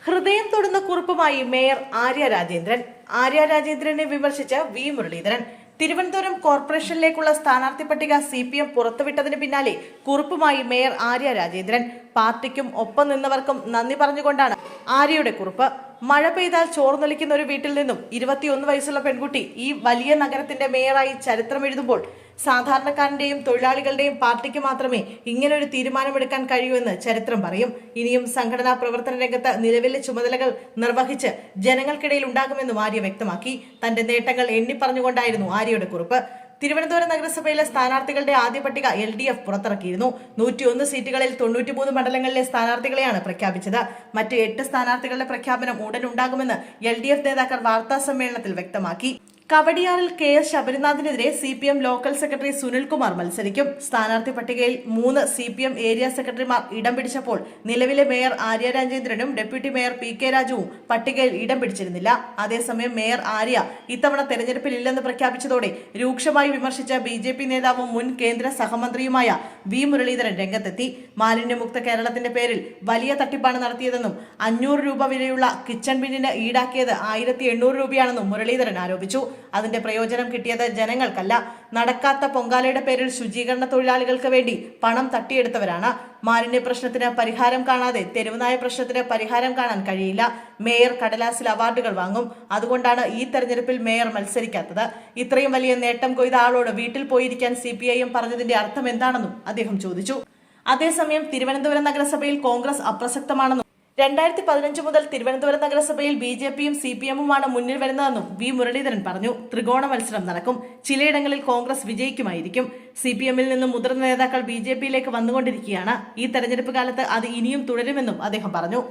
ഹൃദയം തൊടുന്ന കുറിപ്പുമായി മേയർ ആര്യ രാജേന്ദ്രൻ. ആര്യ രാജേന്ദ്രനെ വിമർശിച്ച് വി മുരളീധരൻ. തിരുവനന്തപുരം കോർപ്പറേഷനിലേക്കുള്ള സ്ഥാനാർത്ഥി പട്ടിക CPM പുറത്തുവിട്ടതിന് പിന്നാലെ കുറിപ്പുമായി മേയർ ആര്യ രാജേന്ദ്രൻ. പാർട്ടിക്കും ഒപ്പം നിന്നവർക്കും നന്ദി പറഞ്ഞുകൊണ്ടാണ് ആര്യയുടെ കുറിപ്പ്. മഴ പെയ്താൽ ചോർന്നൊലിക്കുന്ന ഒരു വീട്ടിൽ നിന്നും 21 വയസ്സുള്ള പെൺകുട്ടി ഈ വലിയ നഗരത്തിന്റെ മേയറായി ചരിത്രം എഴുതുമ്പോൾ സാധാരണക്കാരന്റെയും തൊഴിലാളികളുടെയും പാർട്ടിക്ക് മാത്രമേ ഇങ്ങനൊരു തീരുമാനമെടുക്കാൻ കഴിയൂ എന്ന് ചരിത്രം പറയും. ഇനിയും സംഘടനാ പ്രവർത്തന രംഗത്ത് നിലവിലെ ചുമതലകൾ നിർവഹിച്ച് ജനങ്ങൾക്കിടയിൽ ഉണ്ടാകുമെന്നും ആര്യ വ്യക്തമാക്കി. തന്റെ നേട്ടങ്ങൾ എണ്ണിപ്പറഞ്ഞുകൊണ്ടായിരുന്നു ആര്യയുടെ കുറിപ്പ്. തിരുവനന്തപുരം നഗരസഭയിലെ സ്ഥാനാർത്ഥികളുടെ ആദ്യ പട്ടിക LDF പുറത്തിറക്കിയിരുന്നു. 101 സീറ്റുകളിൽ 93 മണ്ഡലങ്ങളിലെ സ്ഥാനാർത്ഥികളെയാണ് പ്രഖ്യാപിച്ചത്. മറ്റ് 8 സ്ഥാനാർത്ഥികളുടെ പ്രഖ്യാപനം ഉടൻ ഉണ്ടാകുമെന്ന് LDF നേതാക്കൾ വാർത്താ സമ്മേളനത്തിൽ വ്യക്തമാക്കി. കവടിയാറിൽ KS ശബരിനാഥിനെതിരെ CPM local secretary Sunilkumar മത്സരിക്കും. സ്ഥാനാർത്ഥി പട്ടികയിൽ 3 CPM ഏരിയ സെക്രട്ടറിമാർ ഇടം പിടിച്ചപ്പോൾ നിലവിലെ മേയർ ആര്യ രാജേന്ദ്രനും ഡെപ്യൂട്ടി മേയർ PK രാജുവും പട്ടികയിൽ ഇടം പിടിച്ചിരുന്നില്ല. അതേസമയം മേയർ ആര്യ ഇത്തവണ തെരഞ്ഞെടുപ്പിൽ ഇല്ലെന്ന് പ്രഖ്യാപിച്ചതോടെ രൂക്ഷമായി വിമർശിച്ച BJP നേതാവും മുൻ കേന്ദ്ര സഹമന്ത്രിയുമായ വി മുരളീധരൻ രംഗത്തെത്തി. മാലിന്യമുക്ത കേരളത്തിന്റെ പേരിൽ വലിയ തട്ടിപ്പാണ് നടത്തിയതെന്നും 500 രൂപ വിലയുള്ള കിച്ചൺ ബിന്നിന് ഈടാക്കിയത് 1800 രൂപയാണെന്നും മുരളീധരൻ ആരോപിച്ചു. അതിന്റെ പ്രയോജനം കിട്ടിയത് ജനങ്ങൾക്കല്ല, നടക്കാത്ത പൊങ്കാലയുടെ പേരിൽ ശുചീകരണ തൊഴിലാളികൾക്ക് വേണ്ടി പണം തട്ടിയെടുത്തവരാണ്. മാലിന്യ പ്രശ്നത്തിന് പരിഹാരം കാണാതെ തെരുവുനായ പ്രശ്നത്തിന് പരിഹാരം കാണാൻ കഴിയില്ല. മേയർ കടലാസിൽ അവാർഡുകൾ വാങ്ങും. അതുകൊണ്ടാണ് ഈ തെരഞ്ഞെടുപ്പിൽ മേയർ മത്സരിക്കാത്തത്. ഇത്രയും വലിയ നേട്ടം കൊയ്ത ആളോട് വീട്ടിൽ പോയിരിക്കാൻ CPIM പറഞ്ഞതിന്റെ അർത്ഥം എന്താണെന്നും അദ്ദേഹം ചോദിച്ചു. അതേസമയം തിരുവനന്തപുരം നഗരസഭയിൽ കോൺഗ്രസ് അപ്രസക്തമാണെന്നും 2015 മുതൽ തിരുവനന്തപുരം നഗരസഭയിൽ BJPയും CPMുമാണ് മുന്നിൽ വരുന്നതെന്നും വി മുരളീധരൻ പറഞ്ഞു. ത്രികോണ മത്സരം നടക്കും. ചിലയിടങ്ങളിൽ കോൺഗ്രസ് വിജയിക്കുമായിരിക്കും. CPMൽ നിന്നും മുതിർന്ന നേതാക്കൾ BJPയിലേക്ക് വന്നുകൊണ്ടിരിക്കുകയാണ്. ഈ തെരഞ്ഞെടുപ്പ് കാലത്ത് അത് ഇനിയും തുടരുമെന്നും അദ്ദേഹം പറഞ്ഞു.